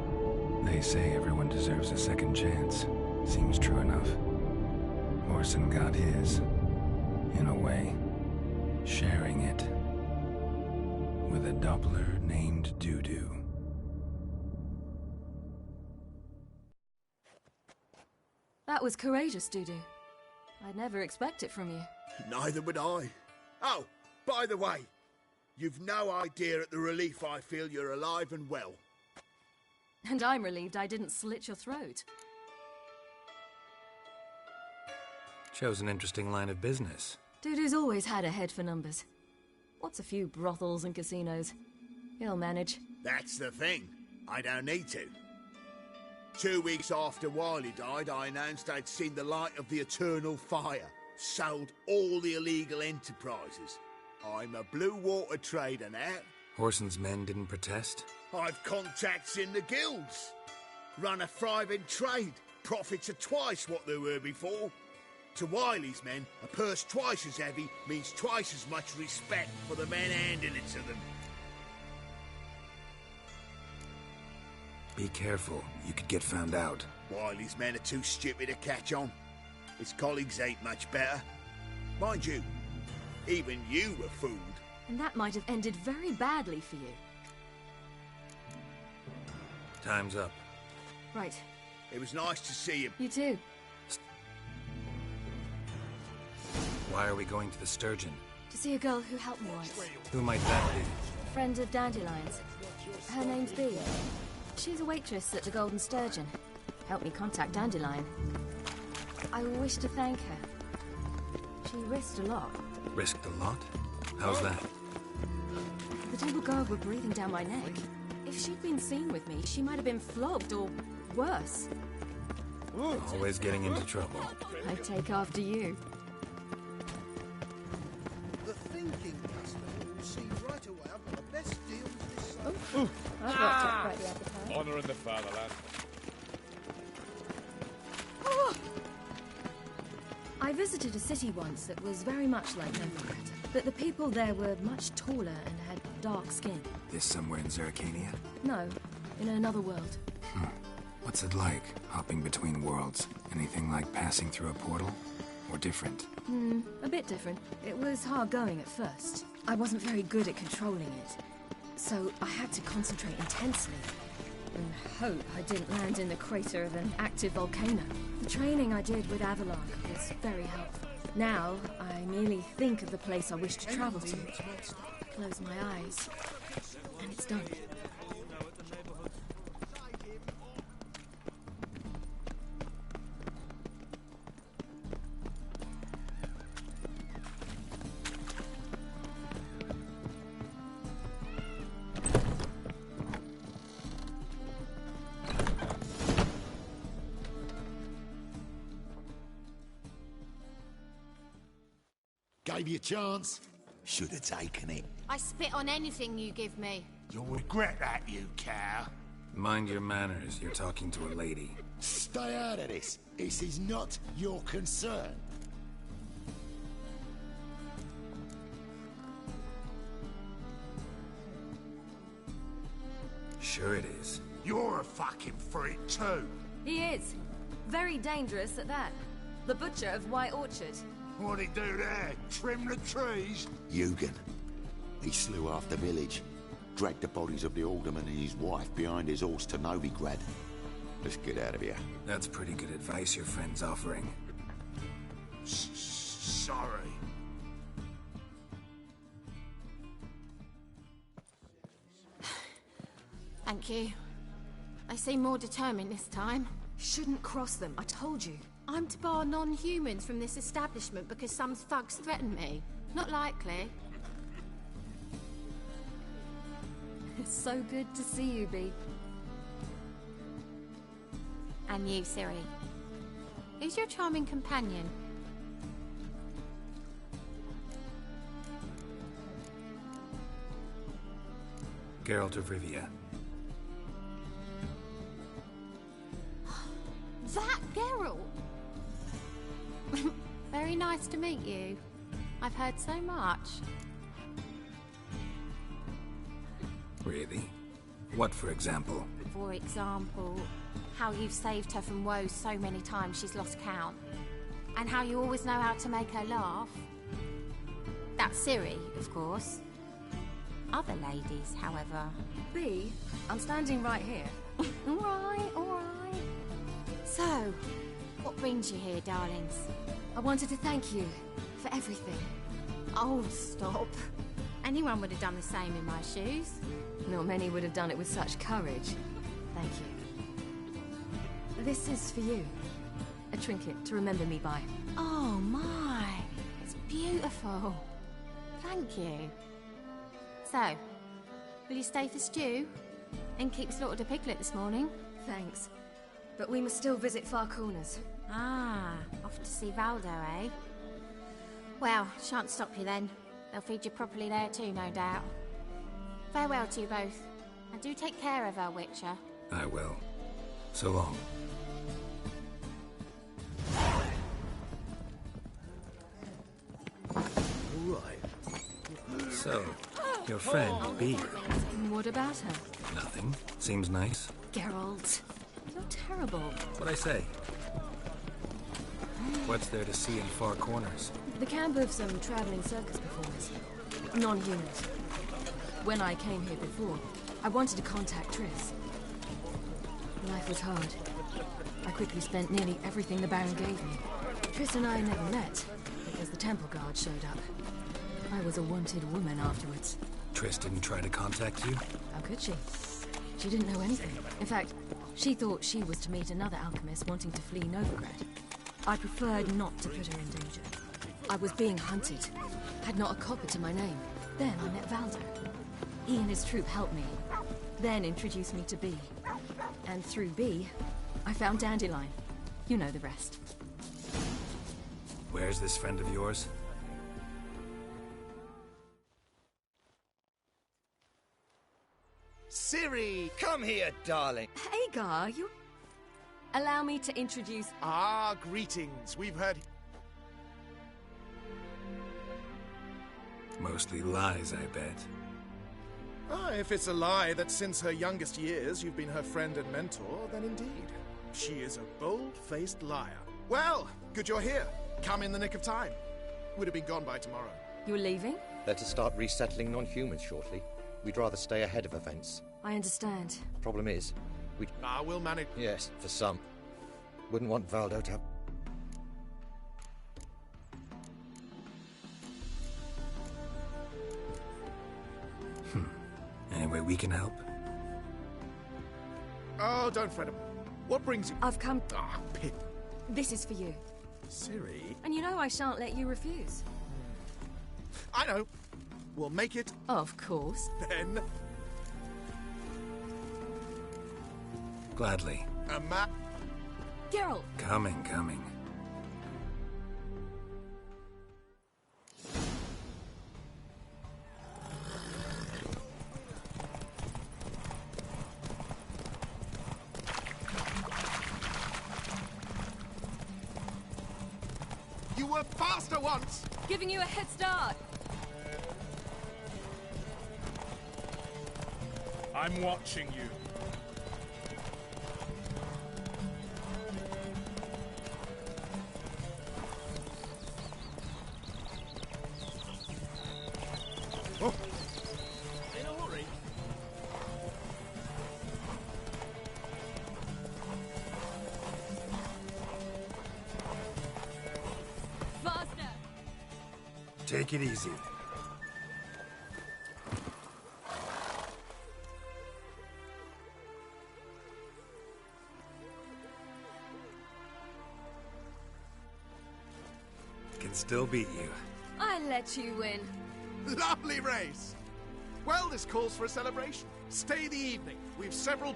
They say everyone deserves a second chance. Seems true enough. Horson got his, in a way, sharing it with a Doppler named Dudu. That was courageous, Dudu. I'd never expect it from you. Neither would I. Oh, by the way, you've no idea at the relief I feel you're alive and well. And I'm relieved I didn't slit your throat. Chose an interesting line of business. Dudu's always had a head for numbers. What's a few brothels and casinos? He'll manage. That's the thing. I don't need to. 2 weeks after Wiley died, I announced I'd seen the light of the eternal fire. Sold all the illegal enterprises. I'm a blue water trader now. Horson's men didn't protest? I've contacts in the guilds. Run a thriving trade. profits are twice what they were before. To Wiley's men, a purse twice as heavy means twice as much respect for the men handing it to them. Be careful. You could get found out. Wiley's men are too stupid to catch on. His colleagues ain't much better. Mind you, even you were fooled. And that might have ended very badly for you. Time's up. Right. It was nice to see you. You too. Why are we going to the Sturgeon? To see a girl who helped me once. Who might that be? Friend of Dandelion's. Her name's Bea. She's a waitress at the Golden Sturgeon. Helped me contact Dandelion. I wish to thank her. She risked a lot. Risked a lot? How's that? The table guard were breathing down my neck. If she'd been seen with me, she might have been flogged or worse. Always getting into trouble. I take after you. The thinking customer will see right away I've got the best deals this summer. Oh, I've worked up quite the appetite. Honor in the fatherland. I visited a city once that was very much like Novigrad, but the people there were much taller and had dark skin. This somewhere in Zeracania? No, in another world. What's it like, hopping between worlds? Anything like passing through a portal? Or different? A bit different. It was hard going at first. I wasn't very good at controlling it, so I had to concentrate intensely and hope I didn't land in the crater of an active volcano. The training I did with Avalok was very helpful. Now, I merely think of the place I wish to travel to, close my eyes, and it's done. Gave you a chance. Should have taken it. I spit on anything you give me. You'll regret that, you cow. Mind your manners. You're talking to a lady. Stay out of this. This is not your concern. Sure it is. You're a fucking freak too. He is. Very dangerous at that. The butcher of White Orchard. What'd he do there? Trim the trees? Eugen. He slew half the village. Dragged the bodies of the alderman and his wife behind his horse to Novigrad. Let's get out of here. That's pretty good advice your friend's offering. Sorry. Thank you. They seem more determined this time. Shouldn't cross them, I told you. I'm to bar non-humans from this establishment because some thugs threaten me. Not likely. It's so good to see you, Bea. And you, Ciri. Who's your charming companion? Geralt of Rivia. That Geralt! Very nice to meet you. I've heard so much. Really? What, for example? For example, how you've saved her from woes so many times she's lost count. And how you always know how to make her laugh. That's Ciri, of course. Other ladies, however... Bea, I'm standing right here. All right. So, what brings you here, darlings? I wanted to thank you for everything. Oh, stop. Anyone would have done the same in my shoes. Not many would have done it with such courage. Thank you. This is for you. A trinket to remember me by. Oh, my. It's beautiful. Thank you. So, will you stay for stew? And keep slaughtered a piglet this morning? Thanks. But we must still visit Far Corners. Ah, off to see Valdo, eh? Well, shan't stop you then. They'll feed you properly there too, no doubt. Farewell to you both. And do take care of her, Witcher. I will. So long. So, your friend, B. What about her? Nothing. Seems nice. Geralt, you're terrible. What'd I say? What's there to see in far corners? The camp of some traveling circus performers. Non-humans. When I came here before, I wanted to contact Triss. Life was hard. I quickly spent nearly everything the Baron gave me. Triss and I never met, because the temple guard showed up. I was a wanted woman afterwards. Triss didn't try to contact you? How could she? She didn't know anything. In fact, she thought she was to meet another alchemist wanting to flee Novigrad. I preferred not to put her in danger. I was being hunted. Had not a copper to my name. Then I met Valder. He and his troop helped me. Then introduced me to B. And through B, I found Dandelion. You know the rest. Where's this friend of yours? Ciri! Come here, darling. Hagar, you... Allow me to introduce... Ah, greetings. We've heard... Mostly lies, I bet. Ah, if it's a lie that since her youngest years you've been her friend and mentor, then indeed. She is a bold-faced liar. Well, good you're here. Come in the nick of time. Would have been gone by tomorrow. You're leaving? They're to start resettling non-humans shortly. We'd rather stay ahead of events. I understand. Problem is, we... Ah, we'll manage. Yes, for some. Wouldn't want Valdo to have... Any way we can help? Oh, don't fret him. What brings you... I've come... Ah, Pip. This is for you. Ciri? And you know I shan't let you refuse. I know. We'll make it... Of course. Then... Gladly. A map... Geralt! Coming. You were faster once! Giving you a head start. I'm watching you. Oh. In a hurry. Faster! Take it easy. Can still beat you. I let you win. Lovely race! Well, this calls for a celebration. Stay the evening. We've several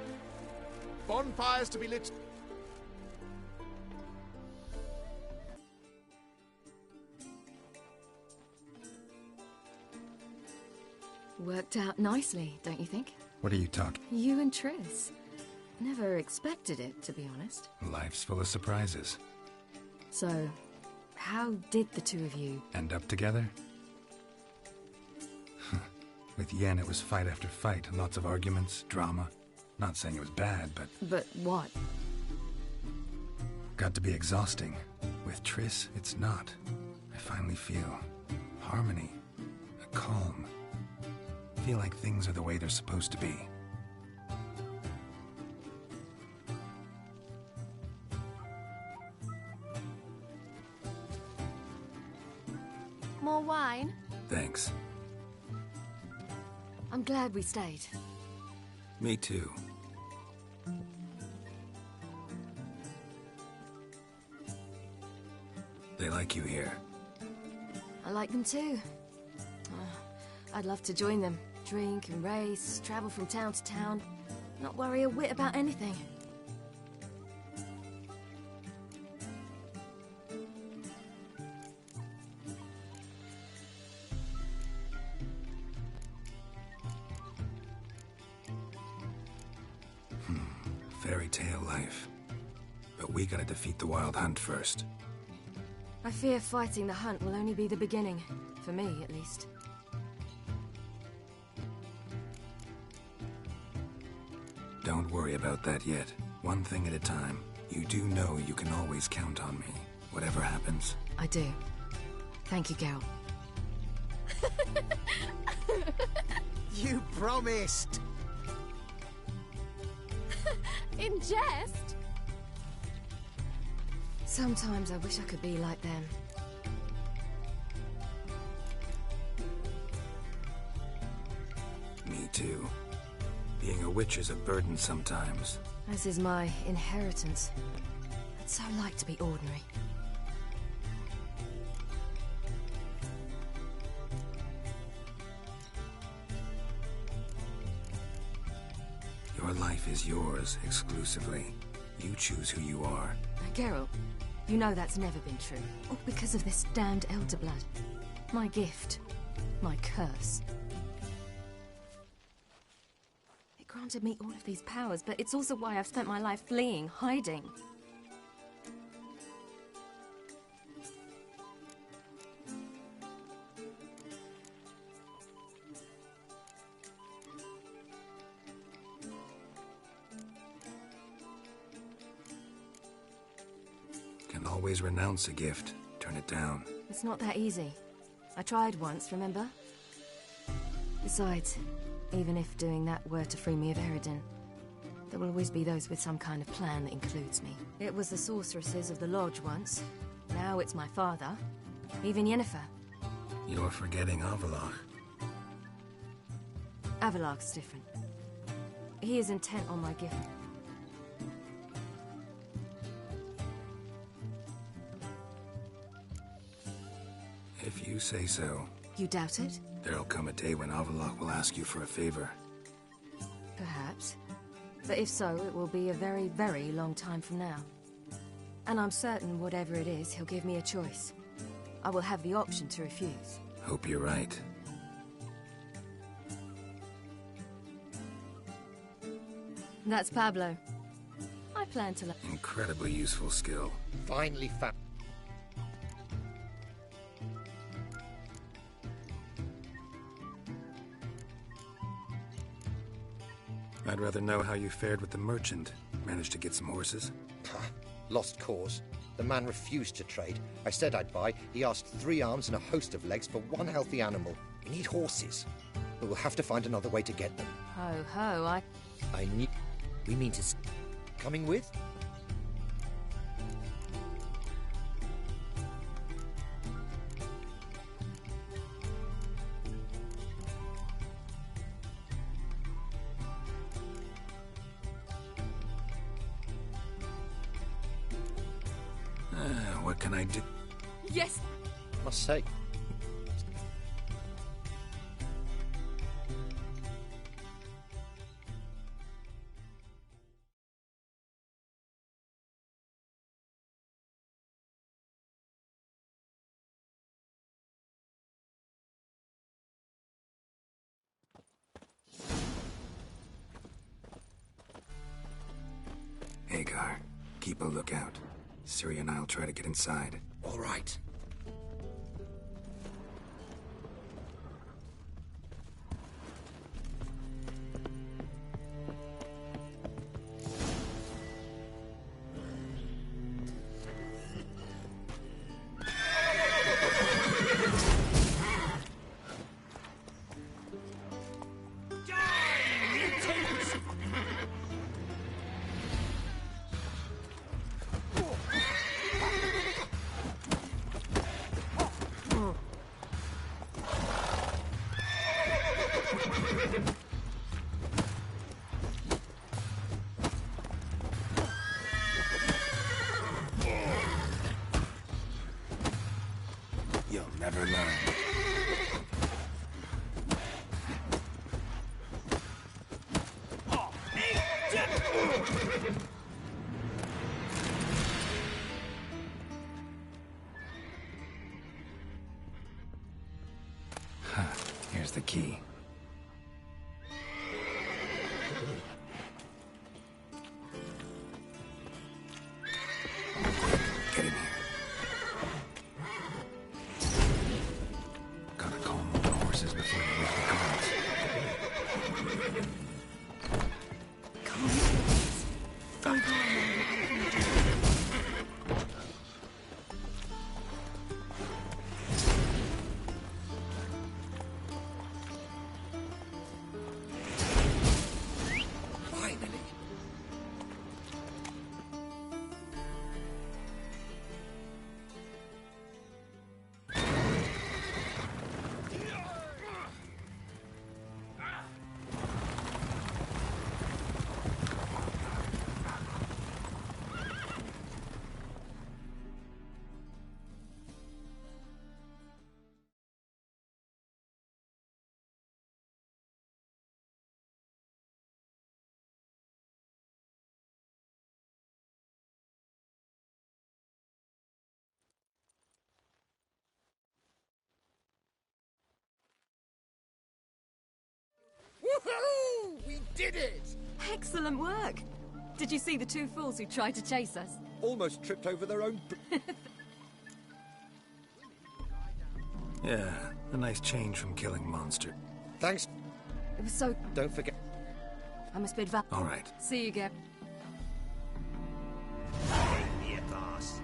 bonfires to be lit. Worked out nicely, don't you think? What are you talking? You and Triss. Never expected it, to be honest. Life's full of surprises. So, how did the two of you... End up together? With Yen, it was fight after fight. Lots of arguments, drama. Not saying it was bad, but... But what? Got to be exhausting. With Triss, it's not. I finally feel harmony, a calm. Feel like things are the way they're supposed to be. More wine? Thanks. I'm glad we stayed. Me too. They like you here. I like them too. I'd love to join them. Drink and race, travel from town to town. Not worry a whit about anything. Fairy tale life. But we gotta defeat the Wild Hunt first. I fear fighting the hunt will only be the beginning. For me, at least. Don't worry about that yet. One thing at a time. You do know you can always count on me, whatever happens. I do. Thank you, Geralt. You promised! In jest? Sometimes I wish I could be like them. Me too. Being a witch is a burden sometimes. As is my inheritance. I'd so like to be ordinary. Your life is yours, exclusively. You choose who you are. Geralt, you know that's never been true. All because of this damned elder blood. My gift. My curse. It granted me all of these powers, but it's also why I've spent my life fleeing, hiding. Can always renounce a gift, turn it down. It's not that easy. I tried once, remember? Besides, even if doing that were to free me of Eredin, there will always be those with some kind of plan that includes me. It was the sorceresses of the Lodge once. Now it's my father. Even Yennefer. You're forgetting Avallac'h. Avallac'h's different. He is intent on my gift. If you say so. You doubt it? There'll come a day when Avallac'h will ask you for a favor. Perhaps. But if so, it will be a very, very long time from now. And I'm certain whatever it is, he'll give me a choice. I will have the option to refuse. Hope you're right. That's Pablo. I plan to... Incredibly useful skill. Finally found... I'd rather know how you fared with the merchant. Managed to get some horses? Lost cause. The man refused to trade. I said I'd buy. He asked 3 arms and a host of legs for 1 healthy animal. We need horses. But we'll have to find another way to get them. Ho, ho, I need... We mean to... Coming with? What can I do? Yes! Must say. Hagar, keep a lookout. Ciri and I'll try to get inside. All right. You'll never learn. Here's the key. Get in here. Gotta calm the horses before they leave the guards. Calm did it! Excellent work. Did you see the two fools who tried to chase us? Almost tripped over their own... Yeah, a nice change from killing monster. Thanks. It was so... Don't forget... I must bid va... All right. See you, Geb. Here, boss.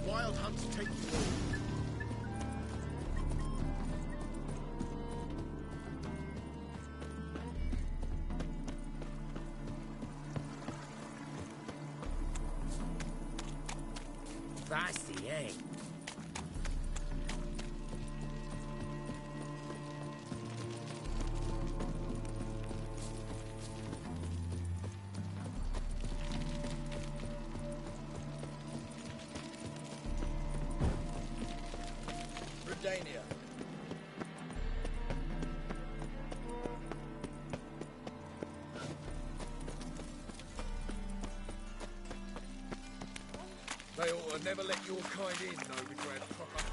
Wild hunts take you forward. Feisty, eh? Redania. They ought to never let your kind in, Novigrad proper.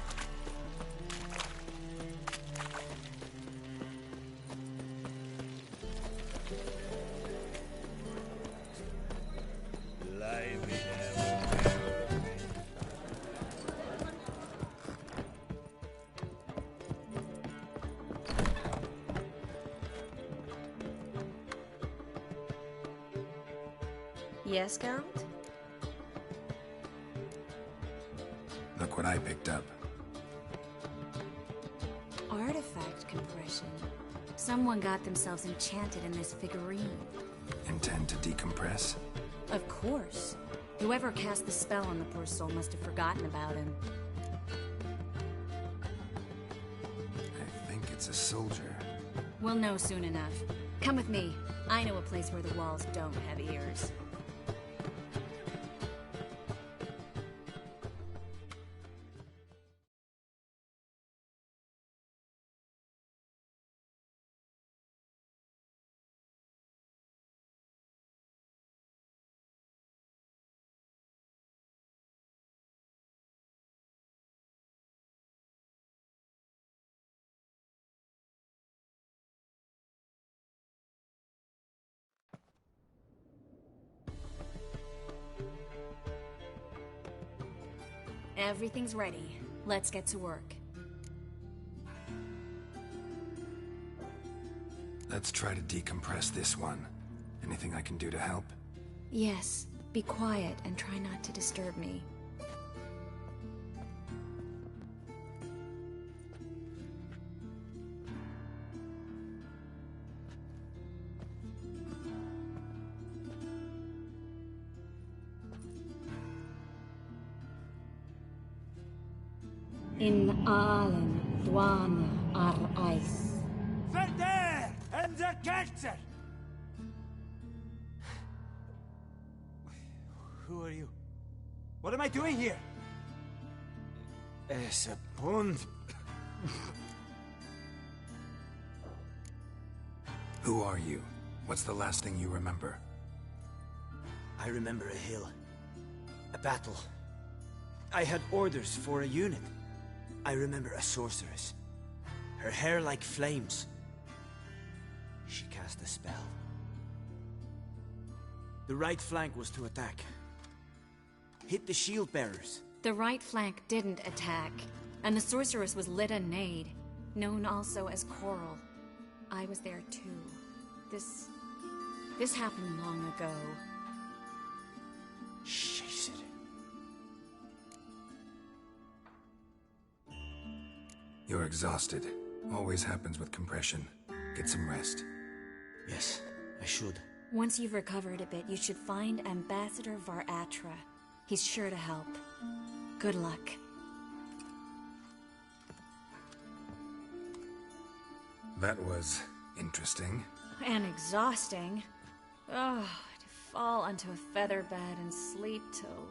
Lie me Yes, Count? Look what I picked up. Artifact compression. Someone got themselves enchanted in this figurine. Intend to decompress? Of course. Whoever cast the spell on the poor soul must have forgotten about him. I think it's a soldier. We'll know soon enough. Come with me. I know a place where the walls don't have ears. Everything's ready. Let's get to work. Let's try to decompress this one. Anything I can do to help? Yes, be quiet and try not to disturb me. In allen dwane ar eis. Verder and the Kelzer! Who are you? What am I doing here? Es a pond. Who are you? What's the last thing you remember? I remember a hill. A battle. I had orders for a unit. I remember a sorceress. Her hair like flames. She cast a spell. The right flank was to attack. Hit the shield bearers. The right flank didn't attack, and the sorceress was Lyda Nade, known also as Coral. I was there too. This happened long ago. Chase it. You're exhausted. Always happens with compression. Get some rest. Yes, I should. Once you've recovered a bit, you should find Ambassador Varatra. He's sure to help. Good luck. That was interesting. And exhausting. Oh, to fall onto a feather bed and sleep till...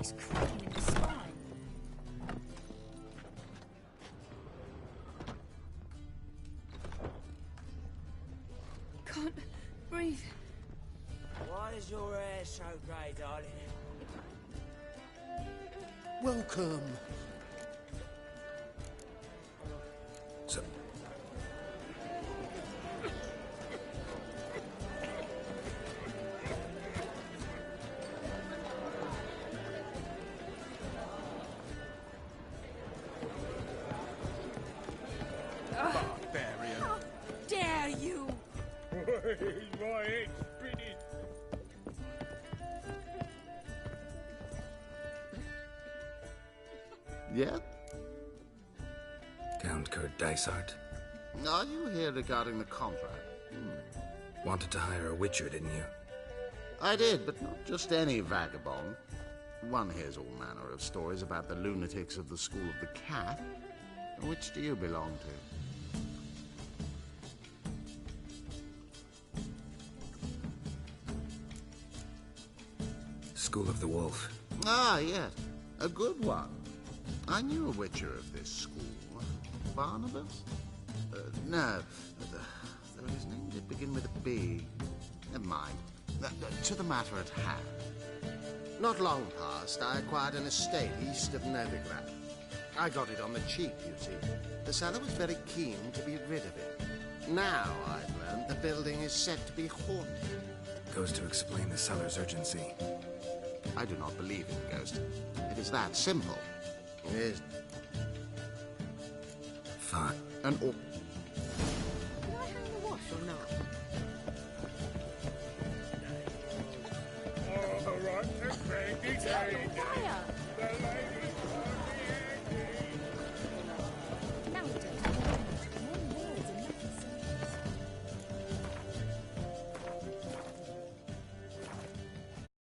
this cracking in the spine. Can't breathe. Why is your hair so grey, darling? Welcome. So... Barbarian. How dare you! My head's spinning. Yeah? Count Kurt Dysart. Are you here regarding the contract? Wanted to hire a witcher, didn't you? I did, but not just any vagabond. One hears all manner of stories about the lunatics of the School of the Cat. Which do you belong to? School of the Wolf. Ah, yes. A good one. I knew a witcher of this school. Barnabas? No. Though his name did begin with a B. Never mind. To the matter at hand. Not long past, I acquired an estate east of Novigrad. I got it on the cheap, you see. The seller was very keen to be rid of it. Now, I've learned the building is said to be haunted. Goes to explain the seller's urgency. I do not believe in ghosts. It is that simple. It is... Fine. An